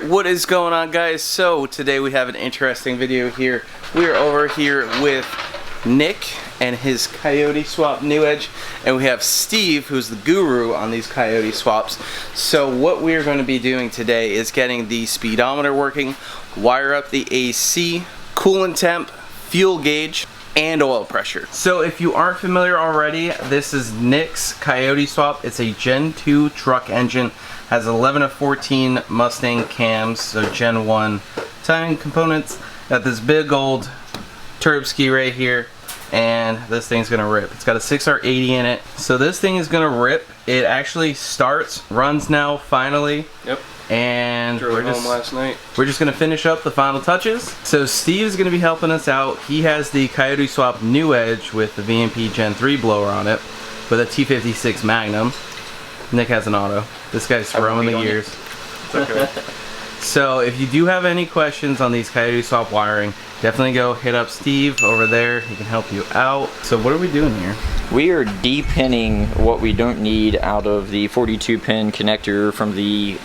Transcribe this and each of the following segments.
What is going on, guys? So today we have an interesting video here. We are over here with Nick and his Coyote swap new edge, and we have Steve, who's the guru on these Coyote swaps. So what we're going to be doing today is getting the speedometer working, wire up the AC, coolant temp, fuel gauge, and oil pressure. So if you aren't familiar already, this is Nick's Coyote swap. It's a Gen 2 truck engine, has 11 of 14 Mustang cams, so Gen 1 timing components. Got this big old turb ski right here, and this thing's gonna rip. It's got a 6R80 in it, so this thing is gonna rip. It actually starts, runs now finally. Yep. And Drove home last night. We're just gonna finish up the final touches. So Steve's gonna be helping us out. He has the Coyote swap new edge with the VMP Gen 3 blower on it with a T56 Magnum. Nick has an auto. This guy's throwing the gears. It's okay. So if you do have any questions on these Coyote swap wiring, definitely go hit up Steve over there. He can help you out. So what are we doing here? We are de-pinning what we don't need out of the 42 pin connector from the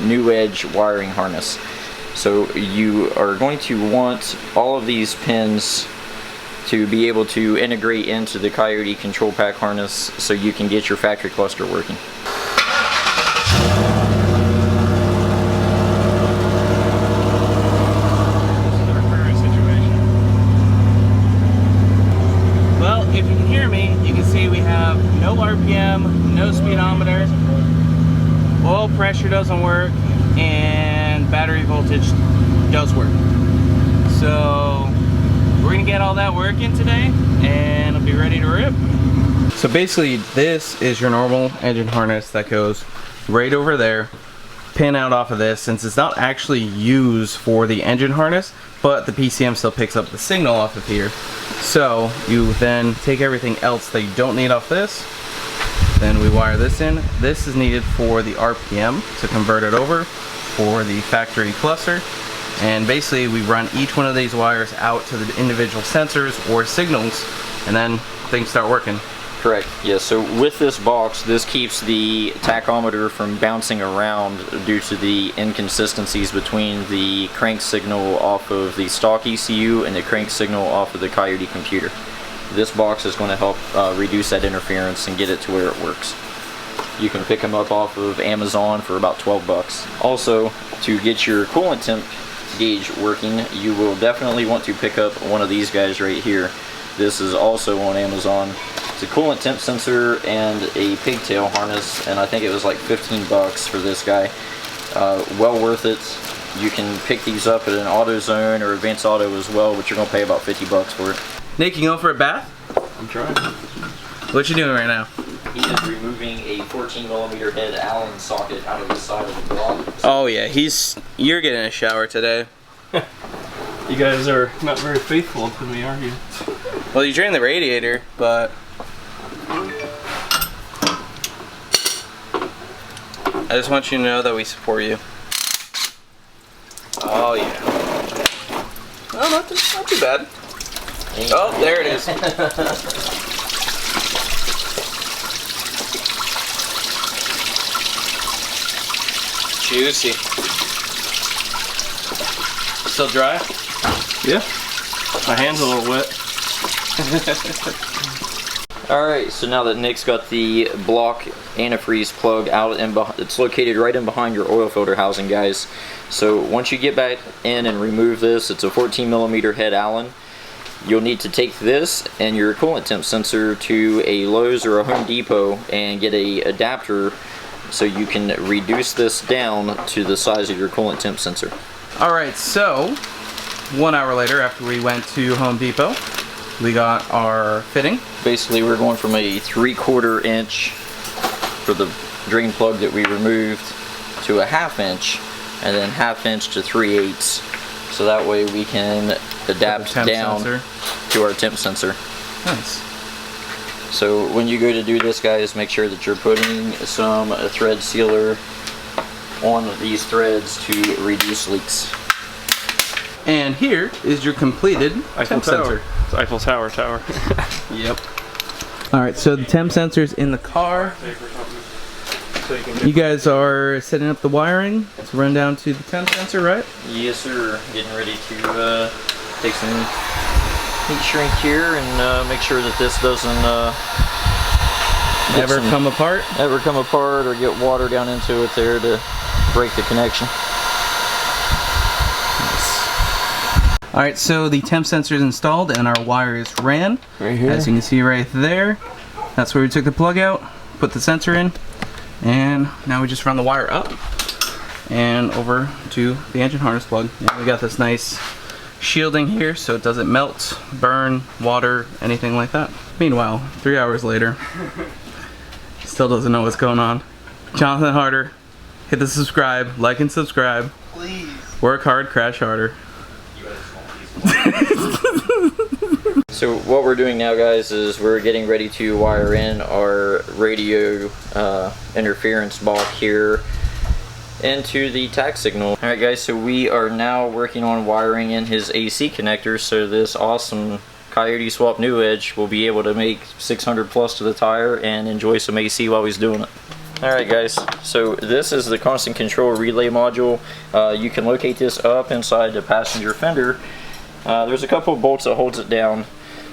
new edge wiring harness. So you are going to want all of these pins to be able to integrate into the Coyote control pack harness so you can get your factory cluster working. Well, if you can hear me, you can see we have no RPM, no speedometer, oil pressure doesn't work, and battery voltage does work. So we're gonna get all that working today, and it'll be ready to rip. So basically, this is your normal engine harness that goes right over there, pin out off of this, since it's not actually used for the engine harness, but the PCM still picks up the signal off of here. So you then take everything else that you don't need off this, then we wire this in. This is needed for the RPM to convert it over for the factory cluster. And basically we run each one of these wires out to the individual sensors or signals, and then things start working. Correct. Yeah, so with this box, this keeps the tachometer from bouncing around due to the inconsistencies between the crank signal off of the stock ECU and the crank signal off of the Coyote computer. This box is going to help reduce that interference and get it to where it works. You can pick them up off of Amazon for about 12 bucks. Also, to get your coolant temp gauge working, you will definitely want to pick up one of these guys right here. This is also on Amazon. It's a coolant temp sensor and a pigtail harness, and I think it was like 15 bucks for this guy. Well worth it. You can pick these up at an AutoZone or Advanced Auto as well, but you're going to pay about 50 bucks for it. Nick, you going for a bath? I'm trying. What you doing right now? He is removing a 14mm head Allen socket out of the side of the block. Oh yeah, you're getting a shower today. You guys are not very faithful to me, are you? Well, you drained the radiator, but I just want you to know that we support you. Oh yeah. Oh, not too bad. Oh, there it is. Juicy. Still dry? Yeah. My hand's a little wet. Alright, so now that Nick's got the block antifreeze plug out, and it's located right in behind your oil filter housing, guys. So once you get back in and remove this, it's a 14mm head Allen. You'll need to take this and your coolant temp sensor to a Lowe's or a Home Depot and get a adapter so you can reduce this down to the size of your coolant temp sensor. Alright, so 1 hour later, after we went to Home Depot, we got our fitting. Basically, we're going from a 3/4 inch for the drain plug that we removed to a 1/2 inch, and then 1/2 inch to 3/8, so that way we can adapt down to our temp sensor. Nice. So when you go to do this, guys, make sure that you're putting some thread sealer on these threads to reduce leaks. And here is your completed temp sensor. It's Eiffel Tower. Yep. Alright, so the temp sensor's in the car. so you can. You guys are setting up the wiring to run down to the temp sensor, right? Yes, sir. Getting ready to take some heat shrink here and make sure that this doesn't Ever come apart or get water down into it there to break the connection. All right, so the temp sensor is installed and our wire is ran. Right here. As you can see right there, that's where we took the plug out, put the sensor in, and now we just run the wire up and over to the engine harness plug. And we got this nice shielding here so it doesn't melt, burn, water, anything like that. Meanwhile, 3 hours later, still doesn't know what's going on. Jonathan Harder, hit the subscribe, like and subscribe. Please. Work hard, crash harder. So what we're doing now, guys, is we're getting ready to wire in our radio interference block here into the tach signal. Alright guys, so we are now working on wiring in his AC connector so this awesome Coyote Swap New Edge will be able to make 600 plus to the tire and enjoy some AC while he's doing it. Alright guys, so this is the constant control relay module. You can locate this up inside the passenger fender. There's a couple of bolts that holds it down.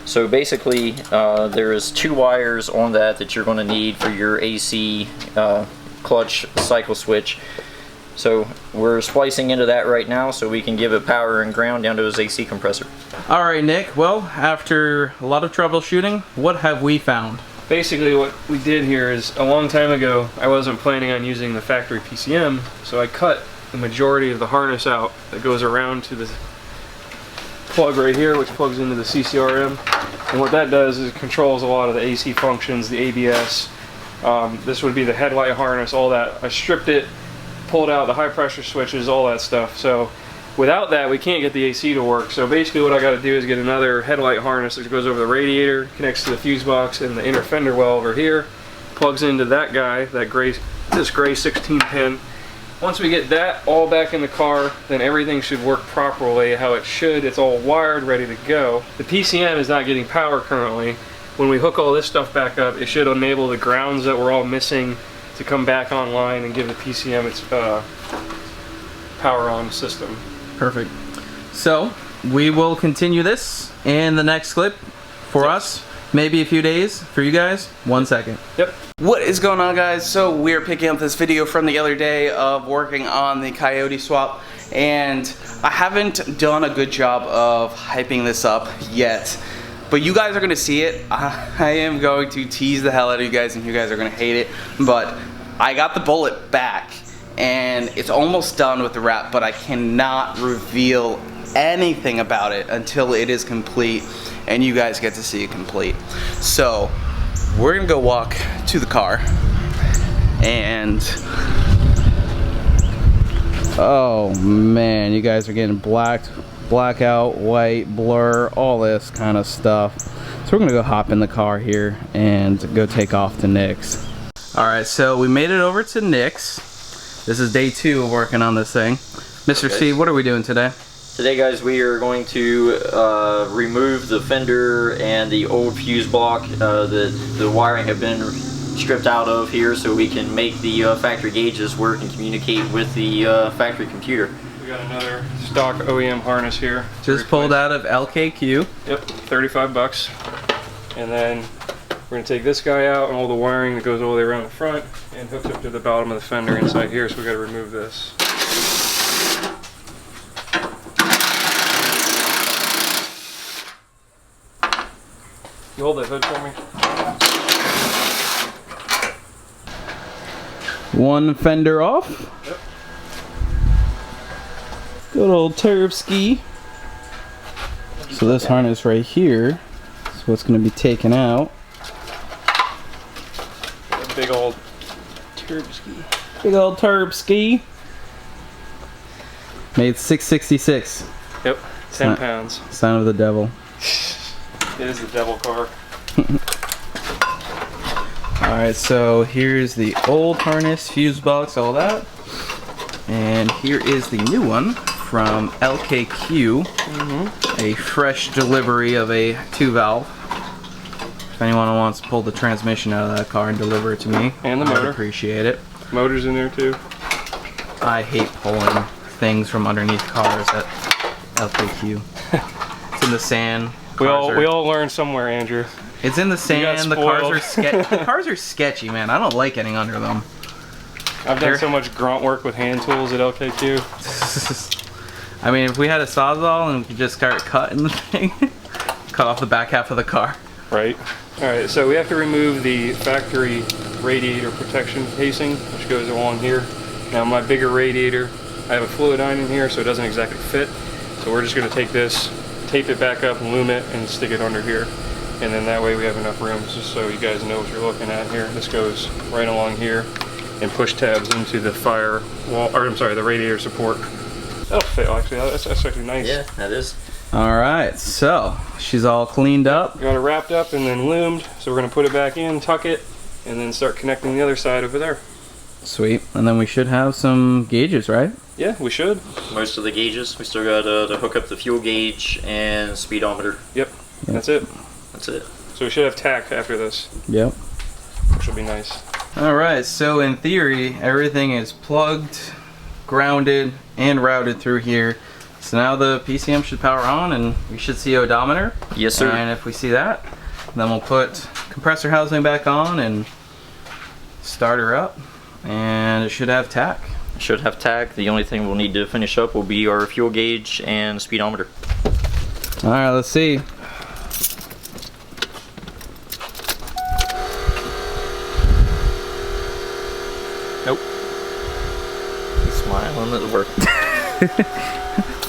So basically there is 2 wires on that you're going to need for your AC clutch cycle switch. So we're splicing into that right now so we can give it power and ground down to his AC compressor. Alright Nick, well, after a lot of troubleshooting, what have we found? Basically what we did here is a long time ago I wasn't planning on using the factory PCM, so I cut the majority of the harness out that goes around to the plug right here, which plugs into the CCRM, and what that does is it controls a lot of the AC functions, the ABS. This would be the headlight harness, all that. I stripped it, pulled out the high pressure switches, all that stuff. So without that we can't get the AC to work. So basically what I got to do is get another headlight harness that goes over the radiator, connects to the fuse box and the inner fender well over here, plugs into that guy, this gray 16 pin. Once we get that all back in the car, then everything should work properly how it should. It's all wired, ready to go. The PCM is not getting power currently. When we hook all this stuff back up, it should enable the grounds that we're all missing to come back online and give the PCM its power on system. Perfect. So, we will continue this in the next clip for us. Maybe a few days. For you guys, 1 second. Yep. What is going on, guys? So we're picking up this video from the other day of working on the Coyote swap, and I haven't done a good job of hyping this up yet, but you guys are going to see it. I am going to tease the hell out of you guys, and you guys are going to hate it, but I got the bullet back and it's almost done with the wrap, but I cannot reveal anything about it until it is complete and you guys get to see it complete. So we're gonna go walk to the car and oh man, you guys are getting blackout, white, blur, all this kind of stuff. So we're gonna go hop in the car here and go take off to Nick's. Alright, so we made it over to Nick's. This is day 2 of working on this thing. Mr. C, what are we doing today? Today, guys, we are going to remove the fender and the old fuse block that the wiring have been stripped out of here so we can make the factory gauges work and communicate with the factory computer. We got another stock OEM harness here. Just pulled out of LKQ. Yep, 35 bucks. And then we're gonna take this guy out and all the wiring that goes all the way around the front and hooked up to the bottom of the fender inside here, so we gotta remove this. You hold that hood for me? One fender off. Yep. Good old turb ski. So this harness right here is what's going to be taken out. A big old turb ski. Big old turb ski. Made 666. Yep, 10 pounds. Sign of the devil. It is the devil car. Alright, so here's the old harness, fuse box, all that. And here is the new one from LKQ. A fresh delivery of a 2-valve. If anyone wants to pull the transmission out of that car and deliver it to me, And the I'd motor. appreciate it. Motors in there too. I hate pulling things from underneath cars at LKQ. It's in the sand. We all learn somewhere, Andrew. It's in the sand. The cars are spoiled. the cars are sketchy, man. I don't like getting under them. I've done so much grunt work with hand tools at LKQ. I mean, if we had a Sawzall and we could just start cutting the thing, cut off the back half of the car. Right. All right. So we have to remove the factory radiator protection casing, which goes along here. Now my bigger radiator, I have a Fluidine in here, so it doesn't exactly fit. So we're just going to take this, tape it back up, loom it, and stick it under here. And then that way we have enough room, just so you guys know what you're looking at here. This goes right along here and push tabs into the fire wall, or I'm sorry, the radiator support. That'll fit, actually. That's actually nice. Yeah, that is. All right, so she's all cleaned up. Got it wrapped up and then loomed. So we're going to put it back in, tuck it, and then start connecting the other side over there. Sweet, and then we should have some gauges, right? Yeah, we should. Most of the gauges. We still got to hook up the fuel gauge and speedometer. Yep, that's it. That's it. So we should have tack after this, Yep. which will be nice. All right, so in theory, everything is plugged, grounded, and routed through here. So now the PCM should power on and we should see odometer. Yes, sir. And if we see that, then we'll put compressor housing back on and start her up. And it should have tack. Should have tack. The only thing we'll need to finish up will be our fuel gauge and speedometer. All right, let's see. Nope. Smiling at the work.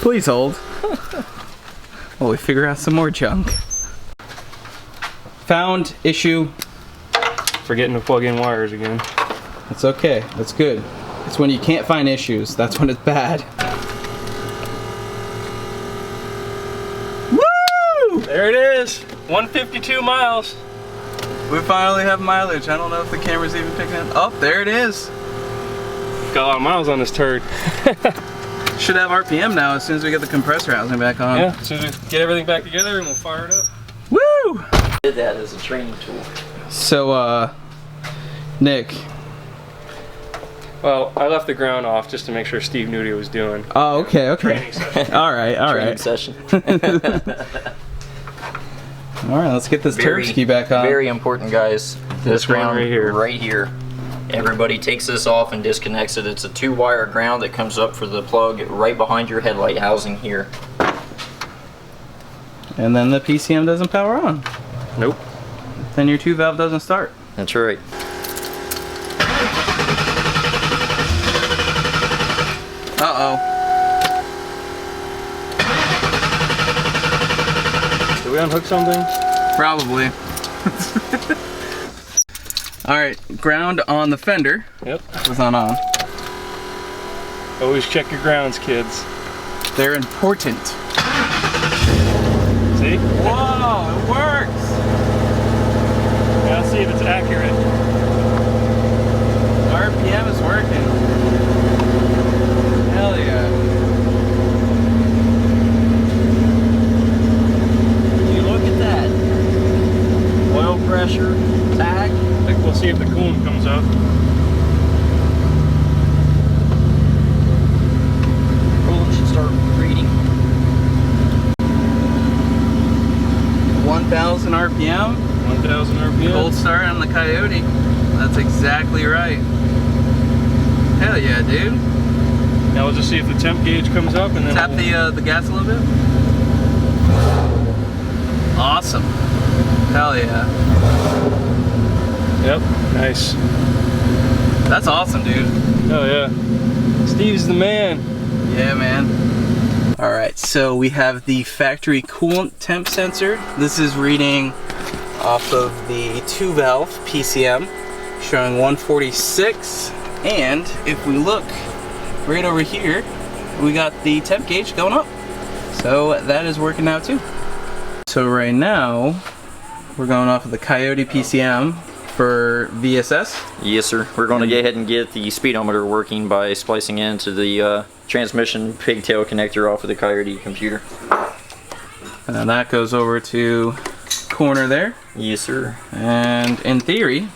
Please hold. While we figure out some more junk. Found issue. Forgetting to plug in wires again. It's okay. That's good. It's when you can't find issues. That's when it's bad. Woo! There it is. 152 miles. We finally have mileage. I don't know if the camera's even picking it up. Oh, there it is. Got a lot of miles on this turd. Should have RPM now as soon as we get the compressor housing back on. Yeah, as soon as we get everything back together and we'll fire it up. Woo! Did that as a training tool. So, Nick. Well, I left the ground off just to make sure Steve knew what he was doing. Oh, okay, okay. Training session. All right, all Training right. session. All right, let's get this turd ski back on. Very important, guys. This one ground right here. Right here. Everybody takes this off and disconnects it. It's a 2-wire ground that comes up for the plug right behind your headlight housing here. And then the PCM doesn't power on. Nope. Then your 2-valve doesn't start. That's right. Uh-oh. Did we unhook something? Probably. Alright, ground on the fender Yep. was not on. Always check your grounds, kids. They're important. See? Whoa, it works! Now let's see if it's accurate. RPM is working. Hell yeah. Would you look at that? Oil pressure, tack. We'll see if the coolant comes up. Coolant should start reading. 1,000 RPM. 1,000 RPM. Cold start on the Coyote. That's exactly right. Hell yeah, dude. Now we'll just see if the temp gauge comes up and then Tap we'll... the gas a little bit. Awesome. Hell yeah. Yep, nice. That's awesome, dude. Oh yeah. Steve's the man. Yeah, man. All right, so we have the factory coolant temp sensor. This is reading off of the 2-valve PCM, showing 146. And if we look right over here, we got the temp gauge going up. So that is working now too. So right now, we're going off of the Coyote PCM for VSS. Yes, sir. We're going to go ahead and get the speedometer working by splicing into the transmission pigtail connector off of the Coyote computer. And that goes over to corner there. Yes, sir. And in theory,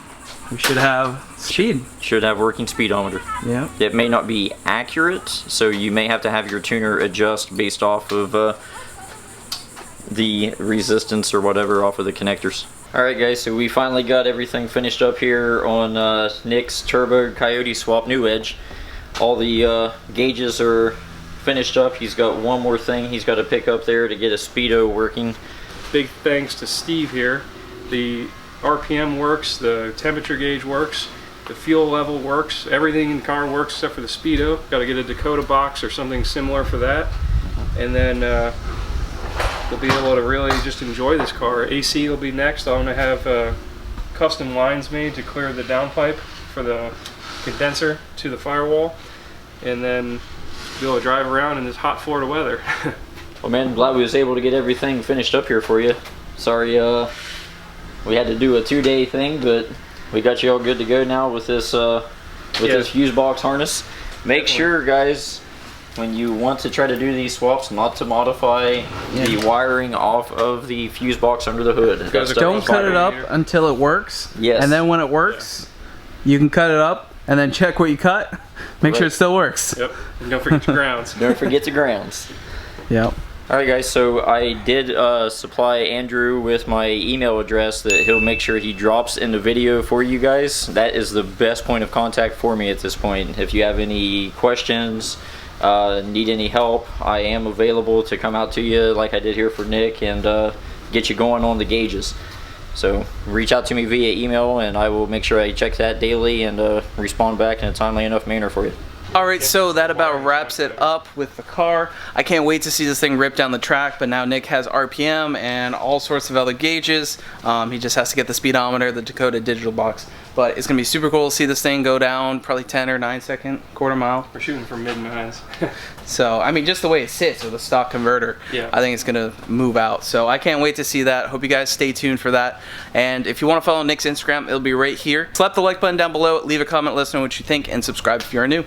we should have speed. Should have working speedometer. Yeah. It may not be accurate, so you may have to have your tuner adjust based off of the resistance or whatever off of the connectors. Alright guys, so we finally got everything finished up here on Nick's Turbo Coyote swap new edge. All the gauges are finished up. He's got one more thing he's got to pick up there to get a speedo working. Big thanks to Steve here. The RPM works, the temperature gauge works, the fuel level works, everything in the car works except for the speedo. Got to get a Dakota box or something similar for that, and then we'll be able to really just enjoy this car. AC will be next. I'm going to have custom lines made to clear the downpipe for the condenser to the firewall, and then be able to drive around in this hot Florida weather. Well man, glad we was able to get everything finished up here for you. Sorry we had to do a 2-day thing, but we got you all good to go now with this this fuse box harness. Make sure guys, when you want to try to do these swaps, not to modify the wiring off of the fuse box under the hood. Don't cut it up until it works. Yes. And then when it works, you can cut it up and then check what you cut. Make sure it still works. Yep. And don't forget your grounds. Don't forget the grounds. Yep. Alright guys, so I did supply Andrew with my email address that he'll make sure he drops in the video for you guys. That is the best point of contact for me at this point. If you have any questions, need any help, I am available to come out to you like I did here for Nick and get you going on the gauges. So reach out to me via email and I will make sure I check that daily and respond back in a timely enough manner for you. Alright, so that about wraps it up with the car. I can't wait to see this thing rip down the track, but now Nick has RPM and all sorts of other gauges. He just has to get the speedometer, the Dakota digital box. But it's going to be super cool to see this thing go down probably 10 or 9 second, quarter mile. We're shooting for mid-nines. So, I mean, just the way it sits with a stock converter, I think it's going to move out. So I can't wait to see that. Hope you guys stay tuned for that. And if you want to follow Nick's Instagram, it'll be right here. Slap the like button down below, leave a comment, let us know what you think, and subscribe if you are new.